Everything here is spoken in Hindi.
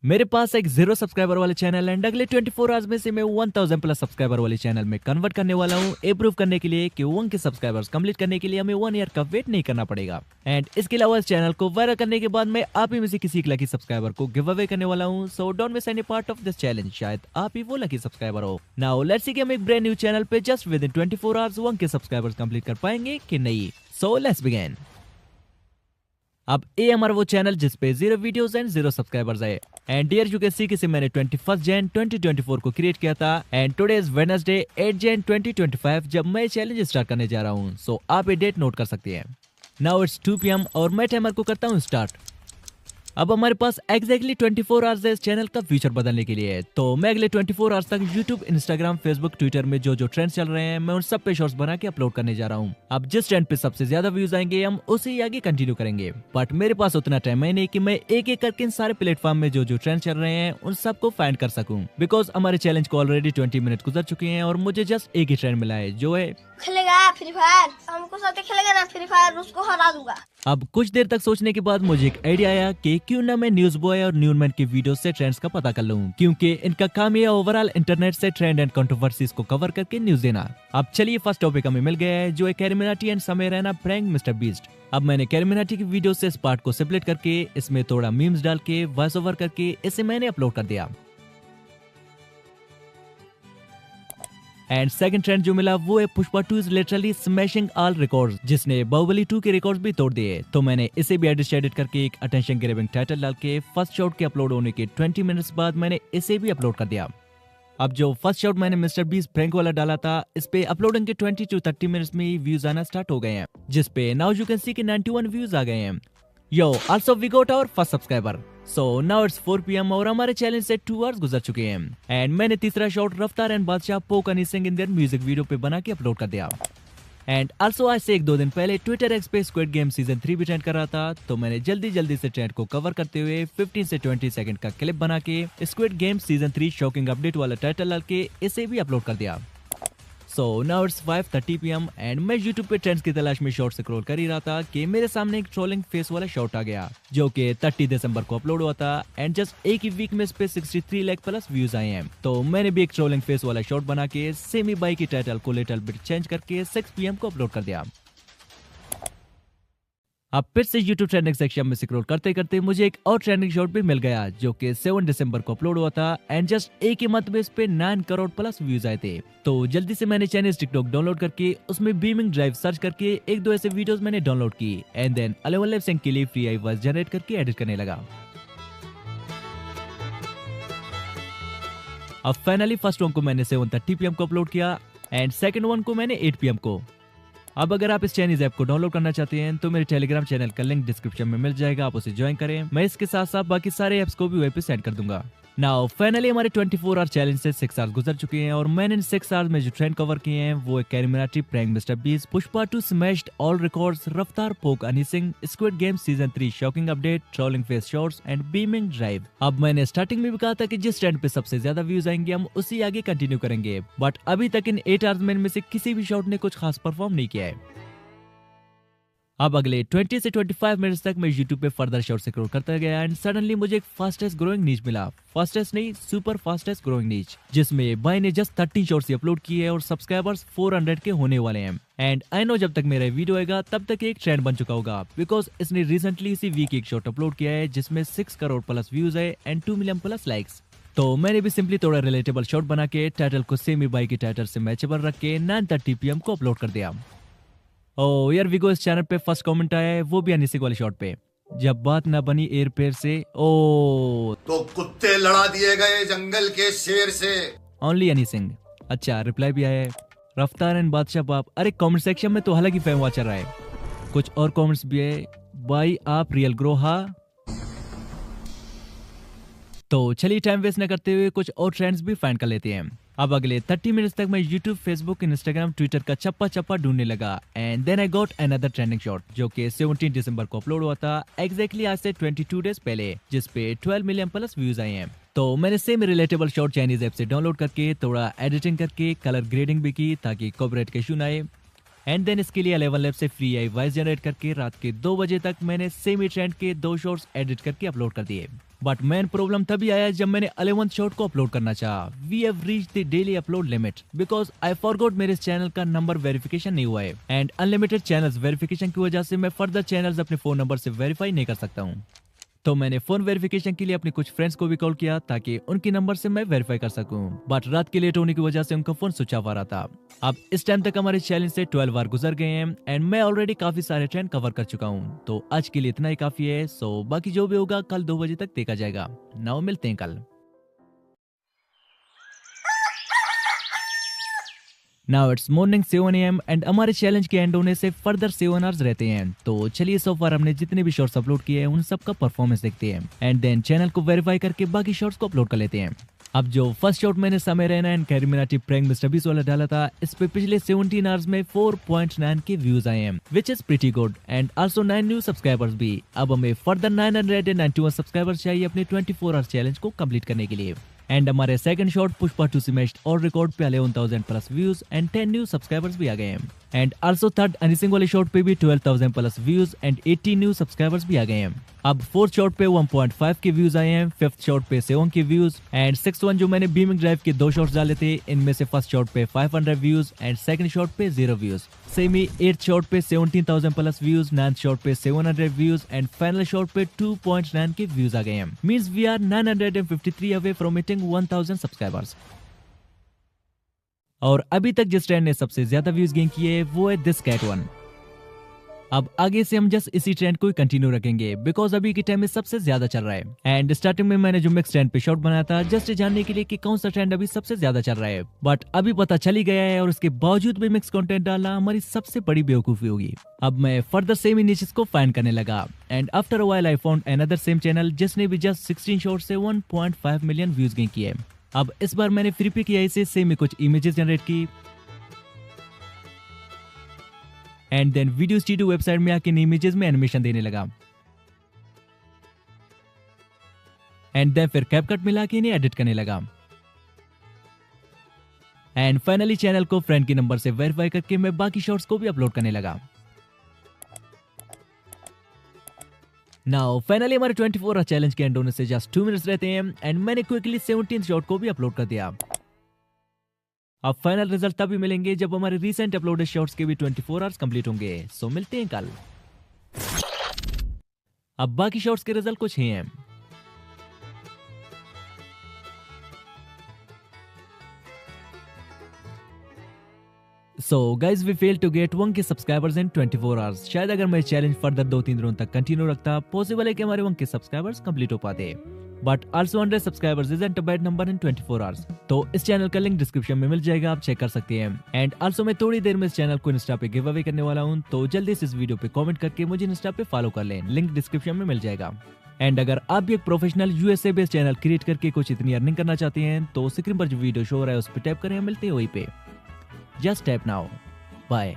मेरे पास एक 0 सब्सक्राइबर वाले चैनल एंड अगले 24 आवर्स में से मैं 1000 प्लस सब्सक्राइबर वाले चैनल में कन्वर्ट करने वाला हूँ। ये प्रूव करने के लिए कि 1 के सब्सक्राइबर्स कंप्लीट करने के लिए हमें 1 ईयर का वेट नहीं करना पड़ेगा। एंड इसके अलावा इस चैनल को वायरल करने के बाद मैं आप ही में से किसी एक लकी सब्सक्राइबर को गिव अवे करने वाला हूँ। So don't miss any part of this challenge. शायद आप ही वो लकी सब्सक्राइबर हो। नाउ लेट्स सी कि हम एक ब्रांड न्यू चैनल पे जस्ट विद इन 24 आवर्स 1 के सब्सक्राइबर्स कंप्लीट कर पाएंगे कि नहीं। So let's begin. अब ये हमारा वो चैनल जिसपे 0 वीडियोस एंड 0 सब्सक्राइबर्स है। एंड डियर यू कैन सी कि मैंने 21 जन 2024 को क्रिएट किया था एंड टुडे इज वेडनेसडे 8 जन 2025 जब मैं चैलेंज स्टार्ट करने जा रहा हूँ। सो आप ये डेट नोट कर सकते हैं। नाउ इट्स 2 PM और मैं टाइमर को करता हूँ स्टार्ट। अब हमारे पास एग्जैक्टली 24 आवर्स है इस चैनल का फ्यूचर बदलने के लिए। तो मैं अगले 24 आवर्स तक यूट्यूब, इंस्टाग्राम, फेसबुक, ट्विटर में जो जो ट्रेंड्स चल रहे हैं मैं उन सब पे शॉर्ट्स बना के अपलोड करने जा रहा हूँ। अब जिस ट्रेंड पे सबसे ज्यादा व्यूज आएंगे हम उसे ही आगे कंटिन्यू करेंगे। बट मेरे पास उतना टाइम है नहीं कि मैं एक एक करके इन सारे प्लेटफॉर्म में जो जो ट्रेंड चल रहे हैं उन सबको फाइंड कर सकूं। बिकॉज हमारे चैलेंज को ऑलरेडी 20 मिनट गुजर चुके हैं और मुझे जस्ट एक ही ट्रेंड मिला है जो है खेलेगा फ्री फायर। हमको साथ खेलेगा ना फ्री फायर, उसको हरा दूंगा। अब कुछ देर तक सोचने के बाद मुझे एक आइडिया आया कि क्यों ना मैं न्यूज बॉय और न्यूनमैन की वीडियो से ट्रेंड्स का पता कर लूं, क्योंकि इनका काम ये ओवरऑल इंटरनेट से ट्रेंड एंड कंट्रोवर्सीज को कवर करके न्यूज देना। अब चलिए फर्स्ट टॉपिक हमें मिल गया है जो है कैरिमिनाटी एंड समय रैना प्रैंक मिस्टर बीस्ट। अब मैंने कैरिमिनाटी की वीडियो से इस पार्ट को सेपरेट करके इसमें थोड़ा मीम्स डाल के वॉइस ओवर करके इसे मैंने अपलोड कर दिया। एंड सेकंड ट्रेंड जो मिला वो है Pushpa 2 is literally smashing all records, जिसने बाहुबली 2 के रिकॉर्ड्स भी तोड़ दिए। तो मैंने इसे भी एडिट करके एक अटेंशन ग्रैबिंग टाइटल डाल के फर्स्ट शॉट के अपलोड होने के 20 मिनट्स बाद मैंने इसे भी अपलोड कर दिया। अब जो फर्स्ट शॉट मैंने मिस्टर बीस्ट प्रैंक वाला डाला था इस पे अपलोडिंग के 20 to 30 मिनट्स में ही व्यूज आना स्टार्ट हो गए हैं, जिसपे नाउ यू कैन सी कि 91 व्यूज आ गए हैं। Yo also we got our first subscriber. So now it's 4 PM और हमारे चैलेंज से 2 आवर्स गुजर चुके हैं। एंड मैंने तीसरा शॉट रफ्तार एंड बादशाह पोक Honey Singh in their music video पे बना के अपलोड कर दिया। एंड आल्सो आज से 1-2 दिन पहले ट्विटर एक्स पे स्क्विड गेम सीजन 3 भी ट्रेंड कर रहा था। तो मैंने जल्दी से ट्रेंड को कवर करते हुए 15 से 20 सेकंड का क्लिप बना के squid game season 3 shocking update वाला टाइटल डाल के इसे भी अपलोड कर दिया। सो नाउ इट्स 5:30 PM एंड मैं YouTube पे ट्रेंड्स की तलाश में शॉर्ट स्क्रॉल कर ही रहा था कि मेरे सामने एक ट्रोलिंग फेस वाला शॉट आ गया जो कि 30 दिसंबर को अपलोड हुआ था। एंड जस्ट एक ही वीक में इस पे 63 लाख प्लस व्यूज आए हैं। तो मैंने भी एक ट्रोलिंग फेस वाला शॉट बना के सेमी बाई की टाइटल को लिटिल बिट चेंज करके 6 PM को अपलोड कर दिया। अब फिर से YouTube ट्रेंडिंग सेक्शन में स्क्रॉल करते करते मुझे एक और ट्रेंडिंग शॉट भी मिल गया जो कि 7 दिसंबर को अपलोड हुआ था। एंड जस्ट एक ही मंथ में इस पे 9 करोड़ प्लस व्यूज आए थे। तो जल्दी से मैंने चाइनीज टिकटॉक डाउनलोड करके उसमें बीमिंग ड्राइव सर्च करके 1-2 ऐसे वीडियोस मैंने डाउनलोड की एंड देन 11 लिप सिंक के लिए फ्री आई वॉइस जनरेट करके एडिट करने लगा। अब फाइनली फर्स्ट वन को मैंने 7:30 PM को अपलोड किया एंड सेकंड वन को मैंने 8 PM को। अब अगर आप इस चाइनीज ऐप को डाउनलोड करना चाहते हैं तो मेरे टेलीग्राम चैनल का लिंक डिस्क्रिप्शन में मिल जाएगा, आप उसे ज्वाइन करें। मैं इसके साथ साथ बाकी सारे ऐप्स को भी वहीं पे सेंड कर दूंगा। नाउ फाइनली हमारे 24 आवर चैलेंज से 6 आवर्स गुजर चुके हैं और मैंने इन 6 आवर्स में जो ट्रेंड कवर किए हैं वो है CarryMinati prank Mister Beast, Pushpa 2 smashed all records, Raftaar poke Honey Singh, squid game season 3 shocking update, trolling face shots and beaming drive. अब मैंने स्टार्टिंग में भी कहा था कि जिस ट्रेंड पे सबसे ज्यादा व्यूज आएंगे हम उसी आगे कंटिन्यू करेंगे। बट अभी तक इन 8 आवर्स में से किसी भी शॉट ने कुछ खास परफॉर्म नहीं किया है। अब अगले 20 से 25 मिनट्स तक मैं YouTube पे फर्दर शॉर्ट स्क्रॉल करता गया एंड सडनली मुझे एक फास्टेस्ट ग्रोइंग नीच मिला। फास्टेस्ट नहीं, सुपर फास्टेस्ट ग्रोइंग नीच, जिसमें भाई ने जस्ट 30 शॉर्ट्स अपलोड किए हैं और सब्सक्राइबर्स 400 के होने वाले हैं। एंड आई नो जब तक मेरा वीडियो आएगा तब तक एक ट्रेंड बन चुका होगा, बिकॉज इसने रिसेंटली इसी वीक एक शॉर्ट अपलोड किया है जिसमें 6 करोड़ प्लस व्यूज है एंड 2 मिलियन प्लस लाइक्स। तो मैंने भी सिंपली थोड़ा रिलेटेबल शॉट बना के टाइटल को सेमी बाई की टाइटल से मैचेबल रख के 9:30 PM को अपलोड कर दिया। ओ यार विगो इस चैनल पे फर्स्ट कमेंट आया है वो भी हनी सिंह वाले शॉट पे, जब बात ना बनी एयर पेयर से ओ तो कुत्ते लड़ा दिए गए जंगल के शेर से। ओनली हनी सिंह। अच्छा रिप्लाई भी आया है रफ्तार एंड बादशाह बाप। अरे कमेंट सेक्शन में तो हालांकि फैम वॉच चल रहा है। कुछ और कमेंट्स भी है, भाई आप रियल ग्रो हा। तो चलिए टाइम वेस्ट न करते हुए कुछ और ट्रेंड्स भी फाइंड कर लेते हैं। अब अगले 30 मिनट्स तक मैं YouTube, फेसबुक, इंस्टाग्राम, ट्विटर का चप्पा ढूंढने लगा and then I got another trending shot जो कि 17 दिसंबर को अपलोड हुआ था, एग्जैक्टली आज से 22 डेज पहले, जिसपे 12 मिलियन प्लस व्यूज आए हैं। तो मैंने same relatable shot Chinese app से डाउनलोड करके थोड़ा एडिटिंग करके कलर ग्रेडिंग भी की ताकि कॉपीराइट के इशू ना आए। एंड देन इसके लिए 11 लैब से फ्री आई वॉइस जनरेट करके रात के 2 बजे तक मैंने सेम ही ट्रेंड के 2 शॉर्ट्स एडिट करके अपलोड कर दिए। बट मेन प्रॉब्लम तभी आया जब मैंने 11th शॉट को अपलोड करना चाहा। We have reached the daily upload limit because I forgot मेरे चैनल का नंबर वेरिफिकेशन नहीं हुआ है एंड अनलिमिटेड चैनल्स वेरिफिकेशन की वजह से मैं फर्दर चैनल्स अपने फोन नंबर से वेरीफाई नहीं कर सकता हूँ। तो मैंने फोन वेरिफिकेशन के लिए अपने कुछ फ्रेंड्स को भी कॉल किया ताकि उनकी नंबर से मैं वेरीफाई कर सकूं, बट रात के लेट होने की वजह से उनका फोन स्विच ऑफ आ रहा था। अब इस टाइम तक हमारे चैलेंज से 12 बार गुजर गए हैं एंड मैं ऑलरेडी काफी सारे ट्रेंड कवर कर चुका हूं, तो आज के लिए इतना ही काफी है। सो बाकी जो भी होगा कल 2 बजे तक देखा जाएगा। नाउ मिलते हैं कल। Now it's morning 7 AM and हमारे चैलेंज के एंड होने से फर्दर 7 आवर्स रहते हैं। तो चलिए सो फार हमने जितने भी शॉर्ट्स अपलोड किए हैं उन सब का परफॉर्मेंस देखते हैं एंड देन चैनल को वेरीफाई करके बाकी शॉर्ट्स को अपलोड कर लेते हैं। अब जो फर्स्ट शॉट मैंने समय Raina and CarryMinati prank mister बीस वाला डाला था, इस पे पिछले 17 आवर्स में 4.9 के व्यूज आए हैं which is pretty good and also 9 new subscribers भी। अब हमें फर्दर 991 सब्सक्राइबर्स चाहिए अपने 24 आवर्स चैलेंज को कंप्लीट करने के लिए। एंड हमारे सेकंड शॉट पुष्पा 2 स्मैश्ड और रिकॉर्ड पे 11,000 plus views and 10 new subscribers भी आ गए हैं। एंड आल्सो थर्ड अनिसिंग वाले शॉट पे भी 12,000 plus views and 80 new subscribers भी आ गए हैं। अब फोर्थ शॉट पे 1.5 के व्यूज आए हैं, फिफ्थ शॉट पे 7 के व्यूज एंड सिक्स्थ वन जो मैंने बीमिंग ड्राइव के 2 शॉट्स डाले थे, इनमें से फर्स्ट शॉट पे 500 व्यूज एंड सेकंड शॉट पे 0 व्यूज। सेम ही 8th शॉट पे 17,000 प्लस व्यूज, 9th शॉट पे 700 व्यूज एंड फाइनल शॉट पे 2.9 के व्यूज आ गए हैं। Means we are 953 away from hitting 1000 subscribers. और अभी तक जिस ट्रेंड ने सबसे ज्यादा व्यूज गेन किए वो है दिस कैट वन। अब आगे से हम जस्ट इसी ट्रेंड को ही कंटिन्यू रखेंगे बिकॉज अभी के टाइम में सबसे ज्यादा चल रहा है। एंड स्टार्टिंग में मैंने जो मिक्स ट्रेंड पे शॉट बनाया था जस्ट जानने के लिए कि कौन सा ट्रेंड अभी सबसे ज्यादा चल रहा है, बट अभी पता चल ही गया है और उसके बावजूद भी मिक्स कंटेंट डालना हमारी सबसे बड़ी बेवकूफी होगी। अब मैं फर्दर सेम इमेजेस को फाइंड करने लगा and after a while I found another same channel जिसने भी जस्ट 16 शॉट से 1.5 मिलियन व्यूज गेन किए। अब इस बार मैंने फ्री पे किया इसे सेम में कुछ इमेजेस जनरेट की and then video studio website में आके इन इमेजेस में एनिमेशन देने लगा एंड देन फिर कैपकट मिला के इन्हें एडिट करने लगा एंड फाइनली चैनल को फ्रेंड के नंबर से वेरीफाई करके मैं बाकी शॉट्स को भी अपलोड करने लगा। नाउ फाइनली हमारे 24 आवर चैलेंज के एंड होने से जस्ट 2 मिनट्स रहते हैं एंड मैंने क्विकली 17th शॉट को भी अपलोड कर दिया। अब फाइनल रिजल्ट तभी मिलेंगे जब हमारे रीसेंट अपलोडेड शॉट्स के भी 24 आवर्स कंप्लीट होंगे। सो मिलते हैं कल। अब बाकी शॉट्स के रिजल्ट कुछ ही हैं। So guys, we failed to get 1K subscribers in 24 hours। शायद अगर मैं चैलेंज फर्दर 2-3 दिनों तक कंटिन्यू रखता पॉसिबल है कि हमारे 1K सब्सक्राइबर्स कंप्लीट हो पाते, but also 100 subscribers isn't a bad number in 24 hours. तो इस चैनल का लिंक डिस्क्रिप्शन में मिल जाएगा, आप चेक कर सकते हैं। एंड आल्सो मैं थोड़ी देर में इस चैनल को इंस्टा पे गिव अवे करने वाला हूँ, तो जल्दी से इस वीडियो पे कमेंट करके मुझे इंस्टा पे फॉलो कर लें, लिंक डिस्क्रिप्शन में मिल जाएगा। एंड अगर आप भी एक professional USA based channel create करके कुछ इतनी अर्निंग करना चाहते हैं तो स्क्रीन पर जो वीडियो शो हो रहा है उस पर टैप करें, मिलते हैं वहीं पे। Just tap now. बाय।